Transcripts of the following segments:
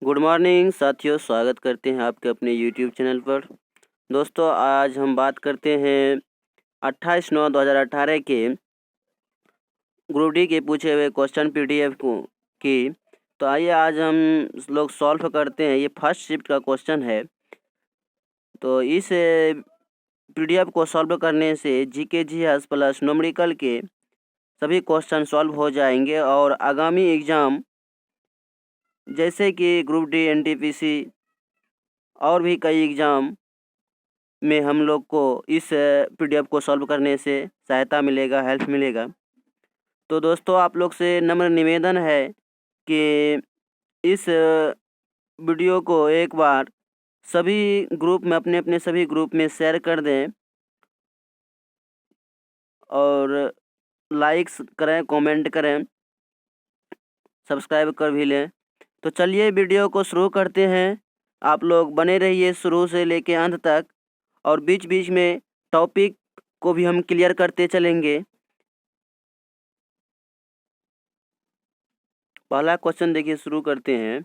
Good morning साथियों, स्वागत करते हैं आपके अपने यूट्यूब चैनल पर। दोस्तों, आज हम बात करते हैं 28/9/2018 के ग्रुप डी के पूछे हुए क्वेश्चन पीडीएफ की। तो आइए आज हम लोग सॉल्व करते हैं। ये फर्स्ट शिफ्ट का क्वेश्चन है। तो इस पीडीएफ को सॉल्व करने से जीके जीएस प्लस न्यूमेरिकल के सभी क्वेश्चन सॉल्व हो जाएंगे और आगामी एग्ज़ाम जैसे कि ग्रुप डी, एनटीपीसी और भी कई एग्ज़ाम में हम लोग को इस पीडीएफ को सॉल्व करने से सहायता मिलेगा, हेल्प मिलेगा। तो दोस्तों, आप लोग से नम्र निवेदन है कि इस वीडियो को एक बार सभी ग्रुप में अपने सभी ग्रुप में शेयर कर दें और लाइक्स करें, कमेंट करें, सब्सक्राइब कर भी लें। तो चलिए वीडियो को शुरू करते हैं। आप लोग बने रहिए शुरू से लेके अंत तक और बीच बीच में टॉपिक को भी हम क्लियर करते चलेंगे। पहला क्वेश्चन देखिए, शुरू करते हैं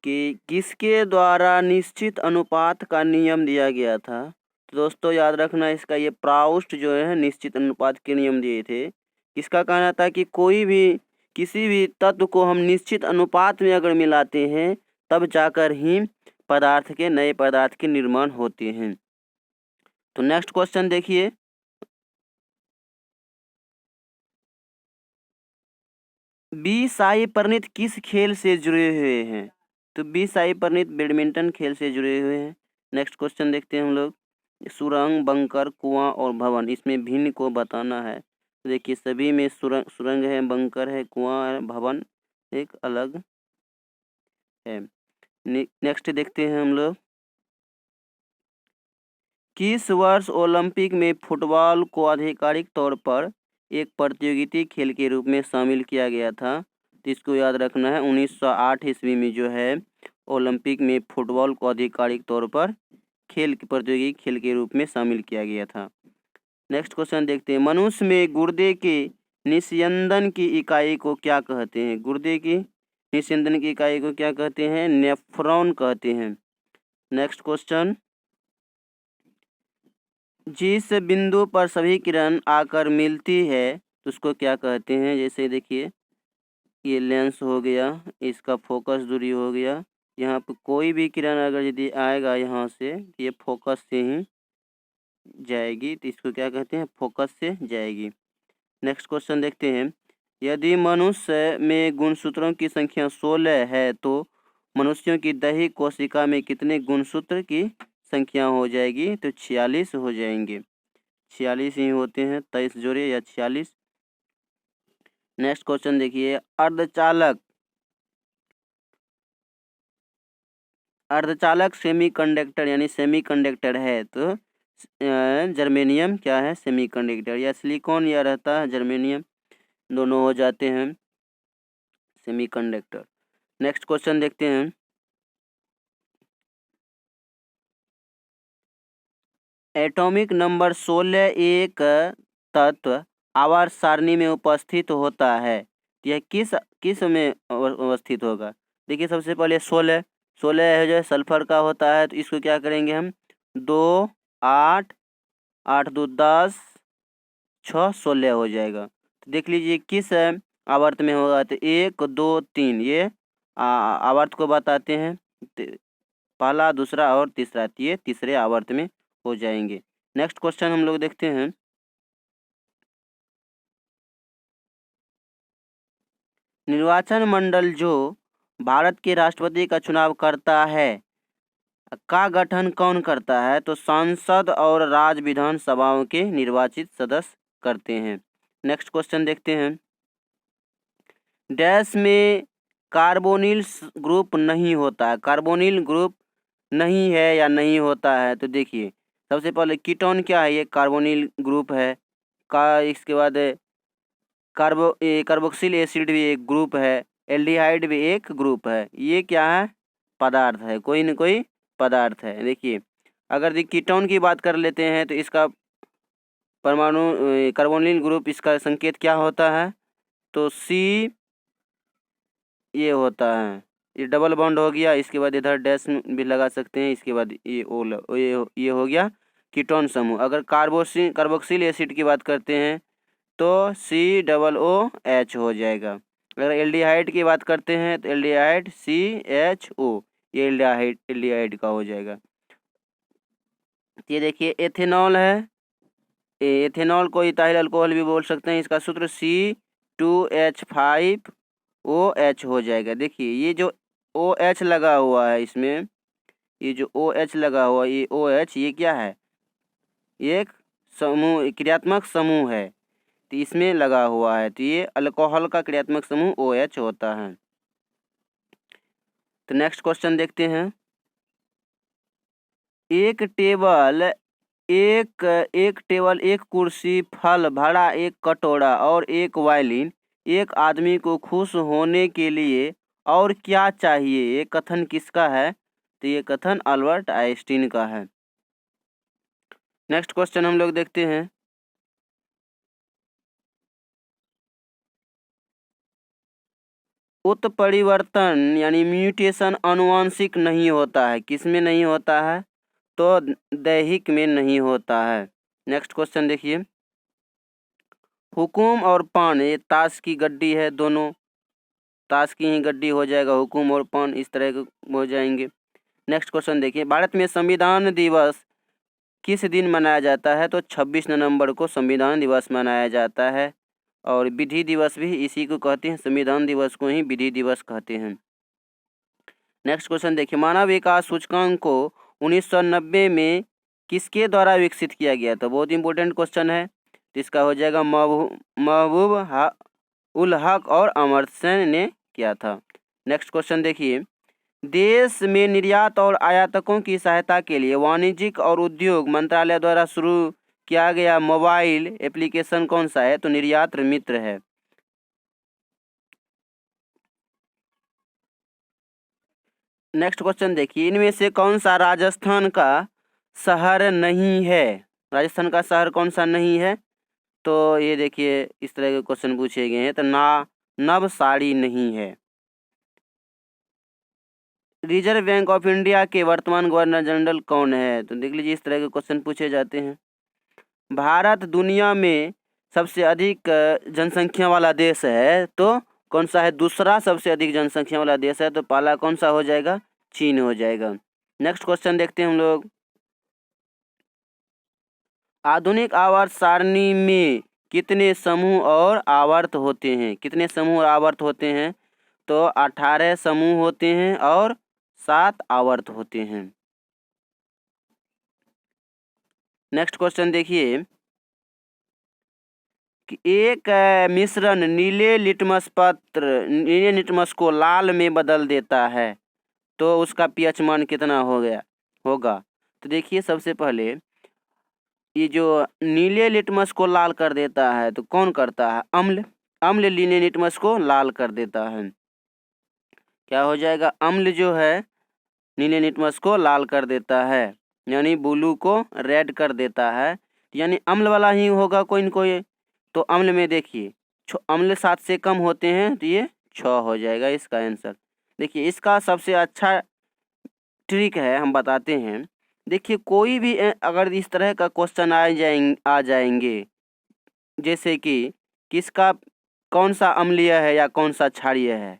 कि किसके द्वारा निश्चित अनुपात का नियम दिया गया था। तो दोस्तों याद रखना, इसका ये प्राउस्ट जो है निश्चित अनुपात के नियम दिए थे। किसका कहना था कि किसी भी तत्व को हम निश्चित अनुपात में अगर मिलाते हैं तब जाकर ही नए पदार्थ के निर्माण होते हैं। तो नेक्स्ट क्वेश्चन देखिए, बी साई प्रणीत किस खेल से जुड़े हुए हैं। तो बी साई प्रणीत बैडमिंटन खेल से जुड़े हुए हैं। नेक्स्ट क्वेश्चन देखते हैं हम लोग, सुरंग, बंकर, कुआं और भवन, इसमें भिन्न को बताना है। तो देखिए सभी में सुरंग है, बंकर है, कुआं है, भवन एक अलग है। नेक्स्ट देखते हैं हम लोग, किस वर्ष ओलंपिक में फुटबॉल को आधिकारिक तौर पर एक प्रतियोगिता खेल के रूप में शामिल किया गया था। तो इसको याद रखना है, 1908 ईस्वी में जो है ओलंपिक में फुटबॉल को आधिकारिक तौर पर प्रतियोगी खेल के रूप में शामिल किया गया था। नेक्स्ट क्वेश्चन देखते हैं, मनुष्य में गुर्दे के निस्यंदन की इकाई को क्या कहते हैं। गुर्दे की निस्यंदन की इकाई को क्या कहते हैं? नेफ्रॉन कहते हैं। नेक्स्ट क्वेश्चन, जिस बिंदु पर सभी किरण आकर मिलती है तो उसको क्या कहते हैं। जैसे देखिए ये लेंस हो गया, इसका फोकस दूरी हो गया। यहाँ पे कोई भी किरण अगर यदि आएगा यहाँ से, ये फोकस से ही जाएगी, तो इसको क्या कहते हैं? फोकस से जाएगी। नेक्स्ट क्वेश्चन देखते हैं, यदि मनुष्य में गुणसूत्रों की संख्या 16 है तो मनुष्यों की दैहिक कोशिका में कितने गुणसूत्र की संख्या हो जाएगी। तो 46 हो जाएंगे। 46 ही होते हैं, 23 जोड़े या 46। नेक्स्ट क्वेश्चन देखिए, अर्धचालक सेमीकंडक्टर यानी सेमीकंडक्टर है तो जर्मेनियम क्या है? सेमीकंडक्टर। या सिलिकॉन या रहता है जर्मेनियम, दोनों हो जाते हैं सेमीकंडक्टर। नेक्स्ट क्वेश्चन देखते हैं, एटॉमिक नंबर 16 एक तत्व आवर्त सारणी में उपस्थित होता है। यह किस में अवस्थित होगा? देखिए सबसे पहले 16 है जो सल्फर का होता है, तो इसको क्या करेंगे हम? 2 8 8 2 10 6 16 हो जाएगा। तो देख लीजिए किस आवर्त में होगा। तो 1 2 3 ये आवर्त को बताते हैं, पहला, दूसरा और तीसरा, ये तीसरे आवर्त में हो जाएंगे। नेक्स्ट क्वेश्चन हम लोग देखते हैं, निर्वाचन मंडल जो भारत के राष्ट्रपति का चुनाव करता है का गठन कौन करता है। तो सांसद और राज्य विधानसभाओं के निर्वाचित सदस्य करते हैं। नेक्स्ट क्वेश्चन देखते हैं, डैश में कार्बोनिल ग्रुप नहीं होता है। कार्बोनिल ग्रुप नहीं है या नहीं होता है। तो देखिए सबसे पहले कीटोन क्या है? ये कार्बोनिल ग्रुप है का। इसके बाद कार्बोक्सिल एसिड भी एक ग्रुप है, एल्डिहाइड भी एक ग्रुप है। ये क्या है? पदार्थ है, कोई न कोई पदार्थ है। देखिए अगर कीटोन की बात कर लेते हैं तो इसका परमाणु कार्बोनिल ग्रुप, इसका संकेत क्या होता है? तो C ये होता है, ये डबल बॉन्ड हो गया, इसके बाद इधर डैश भी लगा सकते हैं, इसके बाद ये ये हो गया कीटोन समूह। अगर कार्बोक्सिल एसिड की बात करते हैं तो COOH हो जाएगा। अगर एल्डिहाइड की बात करते हैं तो एल्डिहाइड CHO, ये एल्डिहाइड का हो जाएगा। ये देखिए एथेनॉल है, एथेनॉल को इथाइल अल्कोहल भी बोल सकते हैं, इसका सूत्र C2H5OH हो जाएगा। देखिए ये जो OH लगा हुआ है इसमें, ये जो OH लगा हुआ है, ये OH ये क्या है, एक समूह, क्रियात्मक समूह है, तो इसमें लगा हुआ है, तो ये अल्कोहल का क्रियात्मक समूह OH होता है। तो नेक्स्ट क्वेश्चन देखते हैं। एक टेबल, एक कुर्सी, फल भरा एक कटोरा और एक वायलिन एक आदमी को खुश होने के लिए और क्या चाहिए, ये कथन किसका है? तो ये कथन अल्बर्ट आइंस्टीन का है। नेक्स्ट क्वेश्चन हम लोग देखते हैं। उत्परिवर्तन यानी म्यूटेशन आनुवांशिक नहीं होता है, किसमें नहीं होता है? तो दैहिक में नहीं होता है। नेक्स्ट क्वेश्चन देखिए। हुकुम और पान, ये ताश की गड्डी है, दोनों ताश की ही गड्डी हो जाएगा, हुकुम और पान इस तरह के हो जाएंगे। नेक्स्ट क्वेश्चन देखिए। भारत में संविधान दिवस किस दिन मनाया जाता है? तो 26 नवंबर को संविधान दिवस मनाया जाता है, और विधि दिवस भी इसी को कहते हैं, संविधान दिवस को ही विधि दिवस कहते हैं। नेक्स्ट क्वेश्चन देखिए। मानव विकास सूचकांक को 1990 में किसके द्वारा विकसित किया गया? तो बहुत इंपॉर्टेंट क्वेश्चन है, तो इसका हो जाएगा महबूब उल हक और अमर्त्य सेन ने किया था। नेक्स्ट क्वेश्चन देखिए। देश में निर्यात और आयातकों की सहायता के लिए वाणिज्यिक और उद्योग मंत्रालय द्वारा शुरू किया गया मोबाइल एप्लीकेशन कौन सा है? तो निर्यात मित्र है। नेक्स्ट क्वेश्चन देखिए। इनमें से कौन सा राजस्थान का शहर नहीं है? राजस्थान का शहर कौन सा नहीं है? तो ये देखिए इस तरह के क्वेश्चन पूछे गए हैं, तो नवसारी नहीं है। रिजर्व बैंक ऑफ इंडिया के वर्तमान गवर्नर जनरल कौन है? तो देख लीजिए इस तरह के क्वेश्चन पूछे जाते हैं। भारत दुनिया में सबसे अधिक जनसंख्या वाला देश है, तो कौन सा है? दूसरा सबसे अधिक जनसंख्या वाला देश है, तो पहला कौन सा हो जाएगा? चीन हो जाएगा। नेक्स्ट क्वेश्चन देखते हैं हम लोग। आधुनिक आवर्त सारणी में कितने समूह और आवर्त होते हैं? कितने समूह और आवर्त होते हैं? तो 18 समूह होते हैं और 7 आवर्त होते हैं। नेक्स्ट क्वेश्चन देखिए कि एक मिश्रण नीले लिटमस को लाल में बदल देता है, तो उसका पीएच मान कितना होगा? तो देखिए सबसे पहले ये जो नीले लिटमस को लाल कर देता है तो कौन करता है? अम्ल नीले लिटमस को लाल कर देता है। क्या हो जाएगा? अम्ल जो है नीले लिटमस को लाल कर देता है, यानी ब्लू को रेड कर देता है, यानी अम्ल वाला ही होगा कोई न कोई। तो अम्ल में देखिए अम्ल 7 से कम होते हैं, तो ये 6 हो जाएगा इसका आंसर। देखिए इसका सबसे अच्छा ट्रिक है, हम बताते हैं। देखिए कोई भी अगर इस तरह का क्वेश्चन आ जाएंगे, जैसे कि किसका कौन सा अम्लीय है या कौन सा क्षारीय है,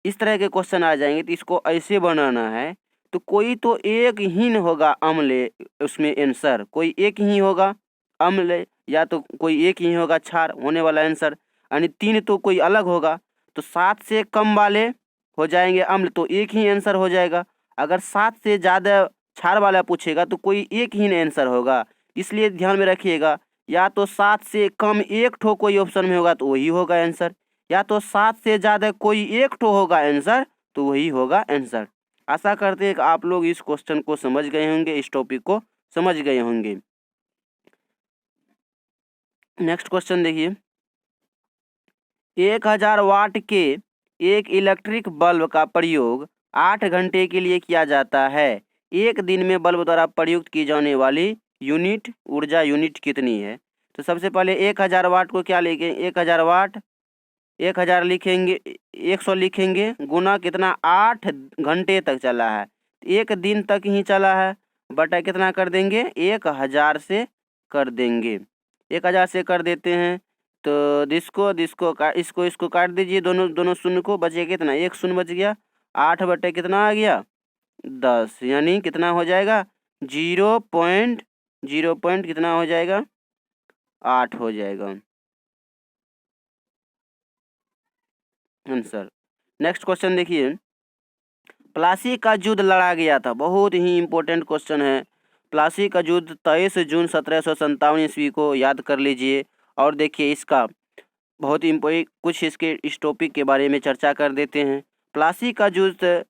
इस तरह के क्वेश्चन आ जाएंगे, तो इसको ऐसे बनाना है, तो कोई तो एक ही होगा अम्ल, उसमें आंसर कोई एक ही होगा अम्ल, या तो कोई एक ही होगा क्षार होने वाला आंसर, यानी 3 तो कोई अलग होगा। तो 7 से कम वाले हो जाएंगे अम्ल, तो एक ही आंसर हो जाएगा। अगर 7 से ज़्यादा क्षार वाला पूछेगा तो कोई एक ही आंसर होगा। इसलिए ध्यान में रखिएगा, या तो 7 से कम एक ठो कोई ऑप्शन में होगा तो वही होगा आंसर, या तो 7 से ज़्यादा कोई एक ठो होगा आंसर तो वही होगा आंसर। आशा करते हैं कि आप लोग इस क्वेश्चन को समझ गए होंगे, इस टॉपिक को समझ गए होंगे। नेक्स्ट क्वेश्चन देखिए। 1000 वाट के एक इलेक्ट्रिक बल्ब का प्रयोग 8 घंटे के लिए किया जाता है। एक दिन में बल्ब द्वारा प्रयुक्त की जाने वाली ऊर्जा यूनिट कितनी है? तो सबसे पहले 1000 वाट को क्या लेंगे? 1000 वाट 1000 लिखेंगे, 100 लिखेंगे, गुना कितना 8 घंटे तक चला है, 1 दिन तक ही चला है, बटा कितना कर देंगे 1000 से कर देंगे। 1000 से कर देते हैं तो इसको काट दीजिए, दोनों शून्य को, बचे कितना 1 शून्य बच गया, 8 बटे कितना आ गया 10, यानी कितना हो जाएगा 0.0 कितना हो जाएगा 8 हो जाएगा आंसर। नेक्स्ट क्वेश्चन देखिए, प्लासी का युद्ध लड़ा गया था, बहुत ही इंपॉर्टेंट क्वेश्चन है। प्लासी का युद्ध 23 जून 1757 ईस्वी को याद कर लीजिए। और देखिए इसका बहुत कुछ इसके इस टॉपिक के बारे में चर्चा कर देते हैं। प्लासी का युद्ध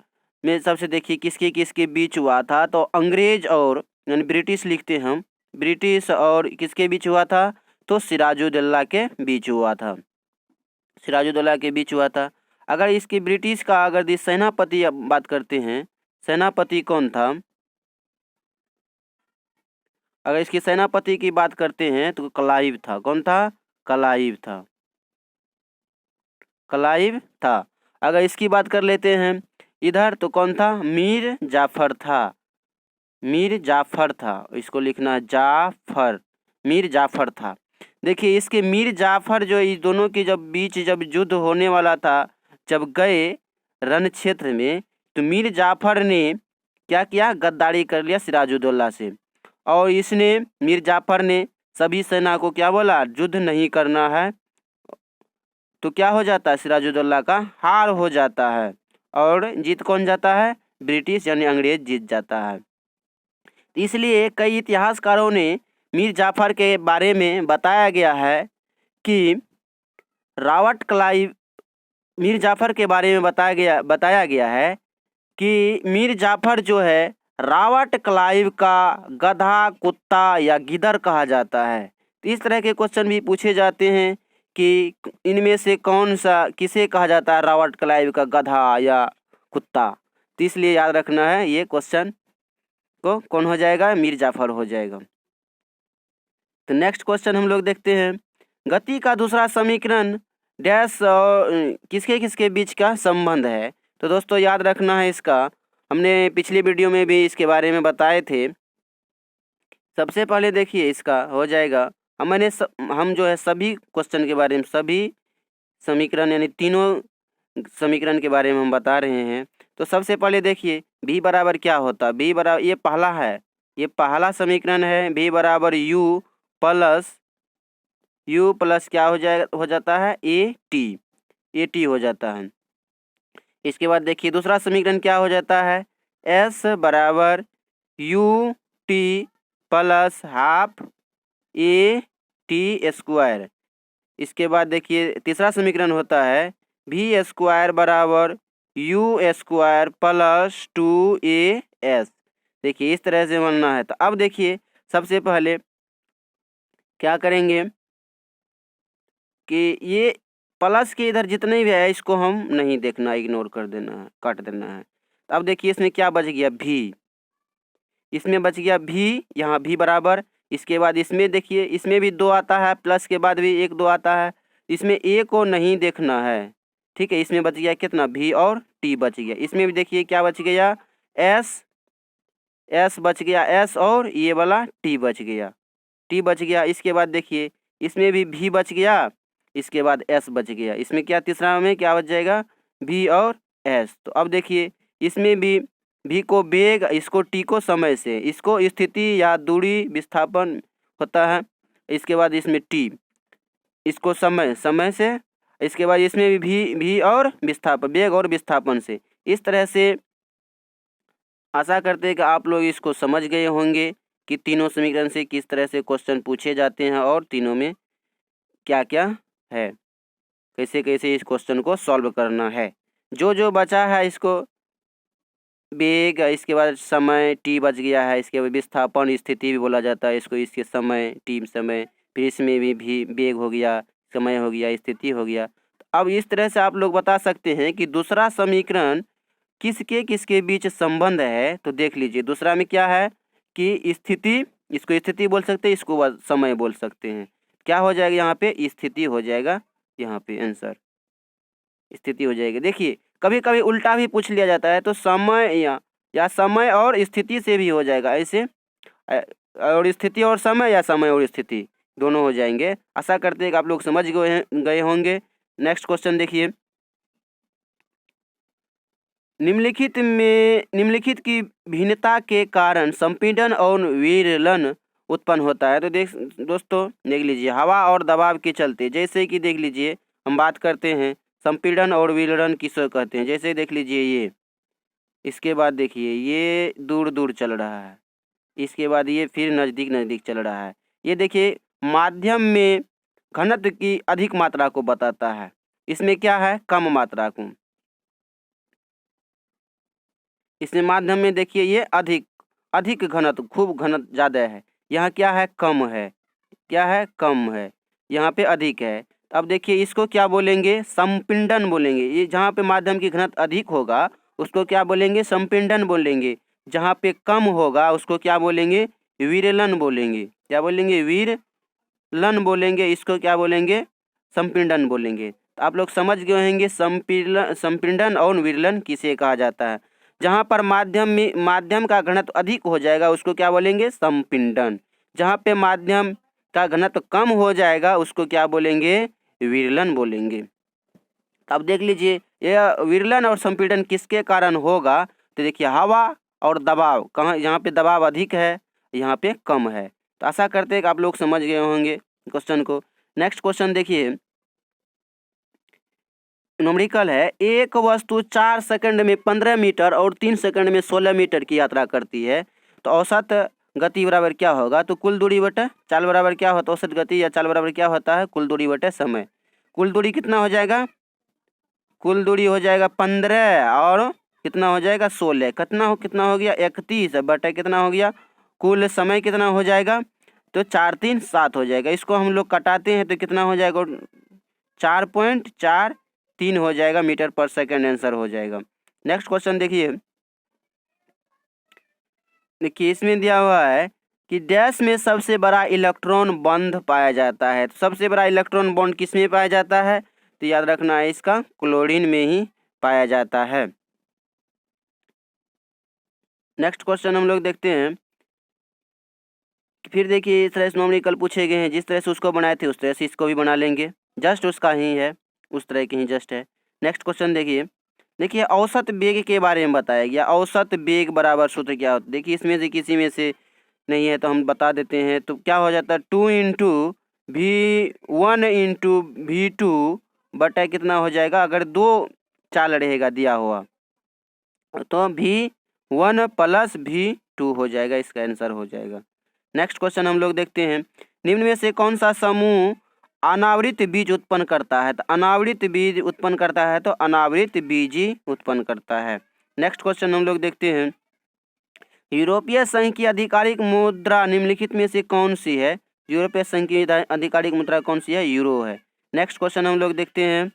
में सबसे देखिए किसके किसके बीच हुआ था, तो अंग्रेज और यानी ब्रिटिश लिखते हैं हम, ब्रिटिश और किसके बीच हुआ था, तो सिराजुद्दौला के बीच हुआ था, सिराजुद्दौला के बीच हुआ था। अगर इसके ब्रिटिश का अगर सेनापति बात करते हैं, सेनापति कौन था, अगर इसके सेनापति की बात करते हैं तो क्लाइव था। कौन था, क्लाइव था, क्लाइव था। अगर इसकी बात कर लेते हैं इधर तो कौन था, मीर जाफर था, मीर जाफर था, इसको लिखना जाफर, मीर जाफर था। देखिए इसके मीर जाफर जो इस दोनों के बीच जब युद्ध होने वाला था, जब गए रण क्षेत्र में, तो मीर जाफर ने क्या किया, गद्दारी कर लिया सिराजुद्दौला से। और इसने मीर जाफर ने सभी सेना को क्या बोला, युद्ध नहीं करना है, तो क्या हो जाता है, सिराजुद्दौला का हार हो जाता है और जीत कौन जाता है, ब्रिटिश यानी अंग्रेज जीत जाता है। इसलिए कई इतिहासकारों ने मीर जाफर के बारे में बताया गया है कि रॉबर्ट क्लाइव, मीर जाफर के बारे में बताया गया है कि मीर जाफर जो है रॉबर्ट क्लाइव का गधा, कुत्ता या गिदर कहा जाता है। तो इस तरह के क्वेश्चन भी पूछे जाते हैं कि इनमें से कौन सा किसे कहा जाता है, रॉबर्ट क्लाइव का गधा या कुत्ता। तो इसलिए याद रखना है, ये क्वेश्चन को कौन हो जाएगा, मीर जाफर हो जाएगा। तो नेक्स्ट क्वेश्चन हम लोग देखते हैं, गति का दूसरा समीकरण डैश और किसके किसके बीच का संबंध है। तो दोस्तों याद रखना है, इसका हमने पिछली वीडियो में भी इसके बारे में बताए थे। सबसे पहले देखिए इसका हो जाएगा, हम जो है सभी क्वेश्चन के बारे में, सभी समीकरण यानी तीनों समीकरण के बारे में हम बता रहे हैं। तो सबसे पहले देखिए b बराबर क्या होता है, b बराबर, ये पहला है, ये पहला समीकरण है, b बराबर u प्लस क्या हो जाता है, a t हो जाता है। इसके बाद देखिए दूसरा समीकरण क्या हो जाता है, s बराबर u t plus half a t square. इसके बाद देखिए तीसरा समीकरण होता है v स्क्वायर बराबर u स्क्वायर प्लस 2as। देखिए इस तरह से बनना है। तो अब देखिए सबसे पहले क्या करेंगे कि ये प्लस के इधर जितने भी है इसको हम नहीं देखना, इग्नोर कर देना है, काट देना है। तो अब देखिए इसमें क्या बच गया, v, इसमें बच गया v, यहाँ v बराबर, इसके बाद इसमें देखिए इसमें भी 2 आता है, प्लस के बाद भी 1 2 आता है, इसमें a को नहीं देखना है, ठीक है। इसमें बच गया कितना, v और t बच गया। इसमें भी देखिए क्या बच गया, s बच गया, s और ये वाला t बच गया, इसके बाद देखिए इसमें भी v बच गया, इसके बाद s बच गया। इसमें क्या तीसरा में क्या बच जाएगा, v और s। तो अब देखिए इसमें भी v को वेग, इसको t को समय से, इसको स्थिति या दूरी विस्थापन होता है। इसके बाद इसमें t, इसको समय से, इसके बाद इसमें भी v और विस्थापन, वेग और विस्थापन से। इस तरह से आशा करते हैं कि आप लोग इसको समझ गए होंगे कि तीनों समीकरण से किस तरह से क्वेश्चन पूछे जाते हैं और तीनों में क्या क्या है, कैसे कैसे इस क्वेश्चन को सॉल्व करना है। जो बचा है इसको वेग, इसके बाद समय t बच गया है, इसके बाद विस्थापन स्थिति भी बोला जाता है इसको, इसके समय t समय, फिर इसमें भी वेग हो गया, समय हो गया, स्थिति हो गया। अब इस तरह से आप लोग बता सकते हैं कि दूसरा समीकरण किसके किसके बीच संबंध है। तो देख लीजिए दूसरा में क्या है कि स्थिति, इसको स्थिति बोल सकते हैं, इसको समय बोल सकते हैं। क्या हो जाएगा यहाँ पे, स्थिति हो जाएगा यहाँ पे आंसर। स्थिति हो जाएगी। देखिए कभी कभी उल्टा भी पूछ लिया जाता है, तो समय या समय और स्थिति से भी हो जाएगा ऐसे, और स्थिति और समय या समय और स्थिति दोनों हो जाएंगे। आशा करते हैं कि आप लोग समझ गए होंगे। नेक्स्ट क्वेश्चन देखिए, निम्नलिखित की भिन्नता के कारण संपीड़न और विरलन उत्पन्न होता है। तो दोस्तों देख लीजिए, हवा और दबाव के चलते, जैसे कि देख लीजिए हम बात करते हैं संपीड़न और विरलन किसे कहते हैं। जैसे देख लीजिए ये, इसके बाद देखिए ये दूर दूर चल रहा है, इसके बाद ये फिर नज़दीक नज़दीक चल रहा है। ये देखिए माध्यम में घनत्व की अधिक मात्रा को बताता है, इसमें क्या है कम मात्रा को। इसमें माध्यम में देखिए ये अधिक घनत्व, खूब घनत्व ज़्यादा है। यहाँ क्या है कम है, क्या है कम है, यहाँ पे अधिक है। अब देखिए इसको क्या बोलेंगे संपीड़न बोलेंगे। ये जहाँ पे माध्यम की घनत्व अधिक होगा उसको क्या बोलेंगे संपीड़न बोलेंगे। जहाँ पे कम होगा उसको क्या बोलेंगे विरलन बोलेंगे। क्या बोलेंगे विरलन बोलेंगे, इसको क्या बोलेंगे संपीड़न बोलेंगे। तो आप लोग समझ गए होंगे संपीड़न और विरलन किसे कहा जाता है। जहाँ पर माध्यम का घनत्व अधिक हो जाएगा उसको क्या बोलेंगे संपीड़न। जहाँ पे माध्यम का घनत्व कम हो जाएगा उसको क्या बोलेंगे विरलन बोलेंगे। अब देख लीजिए यह विरलन और संपीड़न किसके कारण होगा। तो देखिए हवा और दबाव, कहाँ यहाँ पे दबाव अधिक है यहाँ पे कम है। तो आशा करते हैं कि आप लोग समझ गए होंगे क्वेश्चन को। नेक्स्ट क्वेश्चन देखिए, न्यूमेरिकल है, एक वस्तु 4 सेकंड में 15 मीटर और 3 सेकंड में 16 मीटर की यात्रा करती है, तो औसत गति बराबर क्या होगा। तो कुल दूरी बटे चाल बराबर क्या होता है, औसत गति या चाल बराबर क्या होता है कुल दूरी बटे समय। कुल दूरी कितना हो जाएगा, कुल दूरी हो जाएगा 15 और कितना हो जाएगा 16, कितना हो गया 31 बटे कितना हो गया कुल समय कितना हो जाएगा, तो 4 3 7 हो जाएगा। इसको हम लोग कटाते हैं तो कितना हो जाएगा 4.43 हो जाएगा मीटर पर सेकंड आंसर हो जाएगा। नेक्स्ट क्वेश्चन देखिए इसमें दिया हुआ है कि डैश में सबसे बड़ा इलेक्ट्रॉन बॉन्ड पाया जाता है। तो सबसे बड़ा इलेक्ट्रॉन बॉन्ड किस में पाया जाता है, तो याद रखना है इसका क्लोरीन में ही पाया जाता है। नेक्स्ट क्वेश्चन हम लोग देखते हैं, फिर देखिए इस तरह से न्यूमेरिकल पूछे गए हैं, जिस तरह से उसको बनाए थे उस तरह से इसको भी बना लेंगे, जस्ट उसका ही है, उस तरह के ही जस्ट है। नेक्स्ट क्वेश्चन देखिए औसत वेग के बारे में बताया गया। औसत वेग बराबर सूत्र क्या होता है। देखिए इसमें से किसी में से नहीं है तो हम बता देते हैं। तो क्या हो जाता है 2 × V1 × V2 बटा कितना हो जाएगा, अगर 2 चाल रहेगा दिया हुआ तो V1 + V2 हो जाएगा, इसका आंसर हो जाएगा। नेक्स्ट क्वेश्चन हम लोग देखते हैं, निम्न में से कौन सा समूह अनावृत बीज उत्पन्न करता है। तो अनावृत बीज उत्पन्न करता है तो अनावृत बीजी उत्पन्न करता है। नेक्स्ट क्वेश्चन हम लोग देखते हैं, यूरोपीय संघ की आधिकारिक मुद्रा निम्नलिखित में से कौन सी है। यूरोपीय संघ की आधिकारिक मुद्रा कौन सी है, यूरो है। नेक्स्ट क्वेश्चन हम लोग देखते हैं,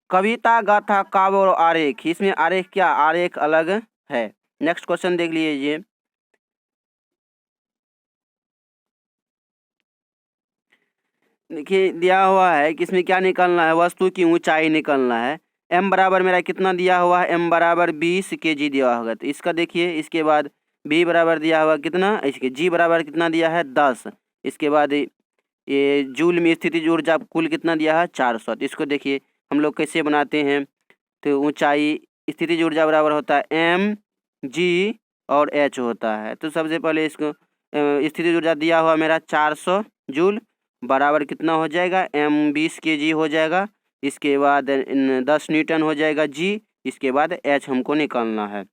कविता गाथा काव्य और आरेख, इसमें आरेख क्या आरेख अलग है। नेक्स्ट क्वेश्चन देख लीजिए, देखिए दिया हुआ है कि इसमें क्या निकालना है, वस्तु की ऊंचाई निकालना है। m बराबर मेरा कितना दिया हुआ है, m बराबर 20 kg दिया होगा। तो इसका देखिए इसके बाद b बराबर दिया हुआ कितना, इसके g बराबर कितना दिया है 10। इसके बाद ये जूल में स्थिति ऊर्जा कुल कितना दिया है 400। तो इसको देखिए हम लोग कैसे बनाते हैं, तो ऊंचाई स्थिति ऊर्जा बराबर होता है m g और h होता है। तो सबसे पहले इसको स्थिति ऊर्जा दिया हुआ मेरा 400 जूल बराबर कितना हो जाएगा m 20 kg हो जाएगा। इसके बाद 10 न्यूटन हो जाएगा g। इसके बाद h हमको निकालना है।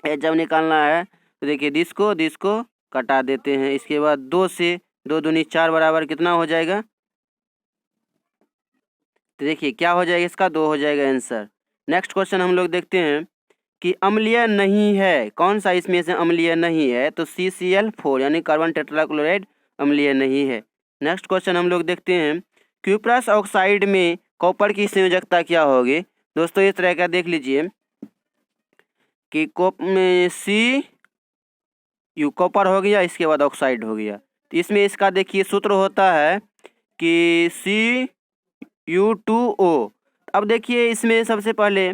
h जब निकालना है तो देखिए दिस को कटा देते हैं। इसके बाद 2 से 2 दूनी 4 बराबर कितना हो जाएगा, तो देखिए क्या हो जाएगा इसका 2 हो जाएगा आंसर। नेक्स्ट क्वेश्चन हम लोग देखते हैं कि अम्लीय नहीं है, कौन सा इसमें से अम्लीय नहीं है। तो CCl4 यानी कार्बन टेट्राक्लोराइड अम्लीय नहीं है। नेक्स्ट क्वेश्चन हम लोग देखते हैं, क्यूप्रस ऑक्साइड में कॉपर की संयोजकता क्या होगी। दोस्तों इस तरह का देख लीजिए कि कॉपर हो गया, इसके बाद ऑक्साइड हो गया। तो इसमें इसका देखिए सूत्र होता है कि U2O। अब देखिए इसमें सबसे पहले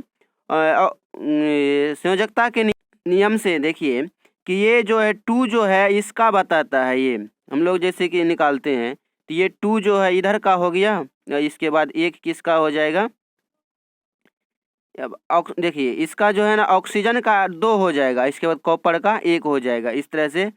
संयोजकता के नियम से देखिए कि ये जो है 2 जो है इसका बताता है। ये हम लोग जैसे कि निकालते हैं तो ये 2 जो है इधर का हो गया, इसके बाद 1 किसका हो जाएगा। अब देखिए इसका जो है ना ऑक्सीजन का 2 हो जाएगा, इसके बाद कॉपर का 1 हो जाएगा। इस तरह से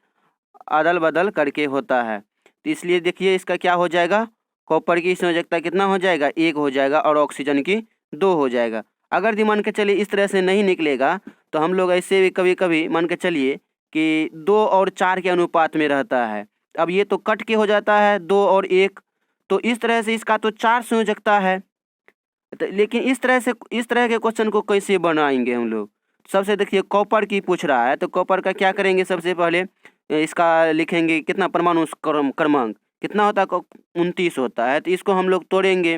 अदल बदल करके होता है। तो इसलिए देखिए इसका क्या हो जाएगा, कॉपर की संयोजकता कितना हो जाएगा, 1 हो जाएगा और ऑक्सीजन की 2 हो जाएगा। अगर यदि मान के चलिए इस तरह से नहीं निकलेगा तो हम लोग ऐसे भी कभी कभी मान के चलिए कि 2 और 4 के अनुपात में रहता है। अब ये तो कट के हो जाता है 2 और 1, तो इस तरह से इसका तो 4 संयोजकता है। तो लेकिन इस तरह के क्वेश्चन को कैसे बनाएंगे हम लोग। सबसे देखिए कॉपर की पूछ रहा है तो कॉपर का क्या करेंगे, सबसे पहले इसका लिखेंगे कितना परमाणु क्रमांक कितना होता है, 29 होता है। तो इसको हम लोग तोड़ेंगे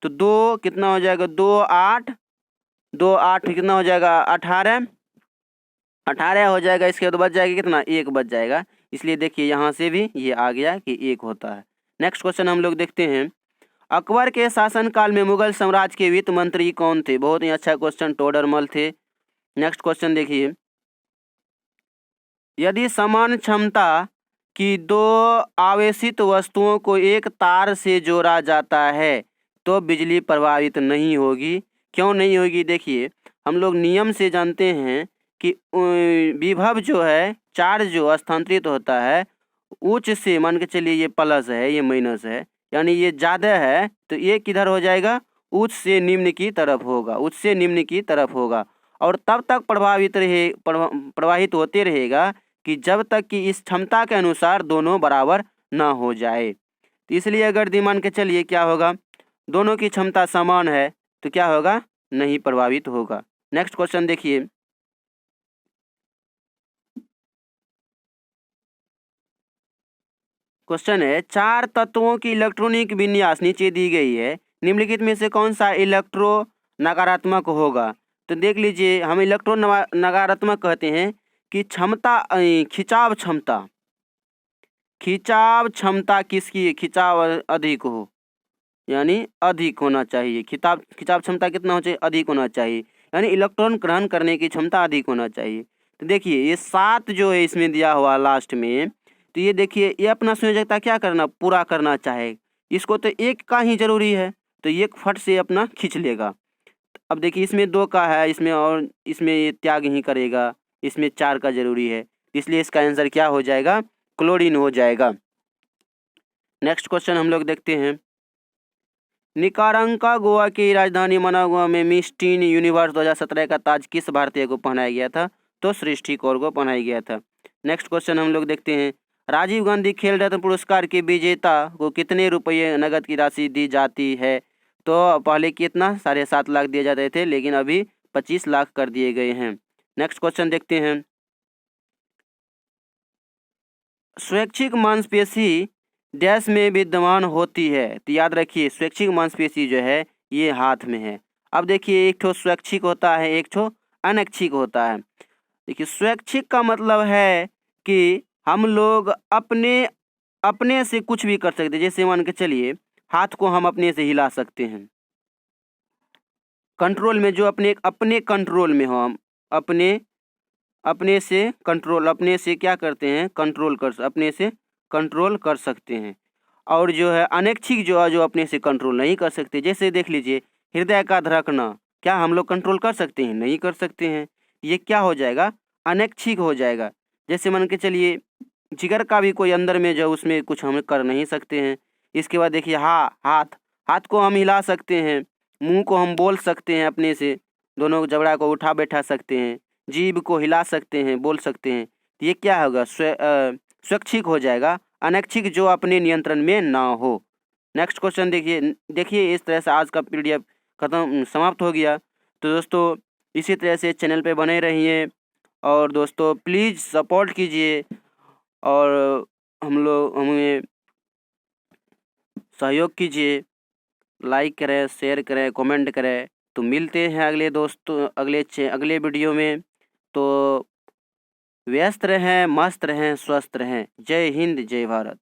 तो 2 कितना हो जाएगा, 2 8 कितना हो जाएगा, 18 हो जाएगा। इसके बाद बच जाएगा कितना, 1 बच जाएगा। इसलिए देखिए यहाँ से भी ये आ गया कि 1 होता है। नेक्स्ट क्वेश्चन हम लोग देखते हैं, अकबर के शासनकाल में मुगल साम्राज्य के वित्त मंत्री कौन थे। बहुत ही अच्छा क्वेश्चन, टोडरमल थे। नेक्स्ट क्वेश्चन देखिए, यदि समान क्षमता की 2 आवेशित वस्तुओं को एक तार से जोड़ा जाता है तो बिजली प्रभावित नहीं होगी। क्यों नहीं होगी, देखिए हम लोग नियम से जानते हैं कि विभव जो है चार्ज जो स्थानांतरित होता है उच्च से, मान के चलिए ये प्लस है ये माइनस है, यानी ये ज़्यादा है तो ये किधर हो जाएगा, उच्च से निम्न की तरफ होगा, उच्च से निम्न की तरफ होगा। और तब तक प्रवाहित होते रहेगा कि जब तक कि इस क्षमता के अनुसार दोनों बराबर ना हो जाए। तो इसलिए अगर मान के चलिए क्या होगा, दोनों की क्षमता समान है तो क्या होगा, नहीं प्रभावित होगा। नेक्स्ट क्वेश्चन देखिए, क्वेश्चन है 4 तत्वों की इलेक्ट्रॉनिक विन्यास नीचे दी गई है, निम्नलिखित में से कौन सा इलेक्ट्रो नकारात्मक होगा। तो देख लीजिए हम इलेक्ट्रो नकारात्मक कहते हैं कि क्षमता खिंचाव क्षमता किसकी, खिंचाव अधिक हो, यानी अधिक होना चाहिए। खिंचाव क्षमता कितना होना चाहिए, अधिक होना चाहिए, यानी इलेक्ट्रॉन ग्रहण करने की क्षमता अधिक होना चाहिए। तो देखिए ये 7 जो है इसमें दिया हुआ लास्ट में, तो ये देखिए ये अपना संयोजकता क्या करना, पूरा करना चाहे, इसको तो 1 का ही जरूरी है तो ये फट से अपना खींच लेगा। अब देखिए इसमें 2 का है, इसमें और इसमें ये त्याग ही करेगा, इसमें 4 का जरूरी है, इसलिए इसका आंसर क्या हो जाएगा, क्लोरीन हो जाएगा। नेक्स्ट क्वेश्चन हम लोग देखते हैं, निकारांका गोवा की राजधानी मनागुआ में मिस टीन यूनिवर्स 2017 का ताज किस भारतीय को पहनाया गया था, तो सृष्टि कौर को पहनाया गया था। नेक्स्ट क्वेश्चन हम लोग देखते हैं, राजीव गांधी खेल रत्न पुरस्कार के विजेता को कितने रुपये नगद की राशि दी जाती है। तो पहले कितना 7.5 लाख दिए जाते थे, लेकिन अभी 25 लाख कर दिए गए हैं। नेक्स्ट क्वेश्चन देखते हैं, स्वैच्छिक मांसपेशी डैश में विद्यमान होती है। तो याद रखिए स्वैच्छिक मांसपेशी जो है ये हाथ में है। अब देखिए एक ठो स्वैच्छिक होता है, एक ठो अनैच्छिक होता है। देखिए स्वैच्छिक का मतलब है कि हम लोग अपने से कुछ भी कर सकते हैं। जैसे मान के चलिए हाथ को हम अपने से हिला सकते हैं, कंट्रोल में जो अपने कंट्रोल में हो, हम अपने से क्या करते हैं, अपने से कंट्रोल कर सकते हैं। और जो है अनैच्छिक जो अपने से कंट्रोल नहीं कर सकते। जैसे देख लीजिए हृदय का धड़कना, क्या हम लोग कंट्रोल कर सकते हैं, नहीं कर सकते हैं, ये क्या हो जाएगा, अनैच्छिक हो जाएगा। जैसे मान के चलिए जिगर का भी कोई अंदर में जो उसमें कुछ हम कर नहीं सकते हैं। इसके बाद देखिए हाथ को हम हिला सकते हैं, मुंह को हम बोल सकते हैं, अपने से दोनों जबड़ा को उठा बैठा सकते हैं, जीभ को हिला सकते हैं, बोल सकते हैं। तो ये क्या होगा, स्वैच्छिक हो जाएगा, अनैच्छिक जो अपने नियंत्रण में ना हो। नेक्स्ट क्वेश्चन देखिए इस तरह से आज का PDF समाप्त हो गया। तो दोस्तों इसी तरह से चैनल पे बने रहिए और दोस्तों प्लीज़ सपोर्ट कीजिए और हमें सहयोग कीजिए, लाइक करें, शेयर करें, कमेंट करें। तो मिलते हैं अगले वीडियो में। तो व्यस्त रहें, मस्त रहें, स्वस्थ रहें। जय हिंद, जय भारत।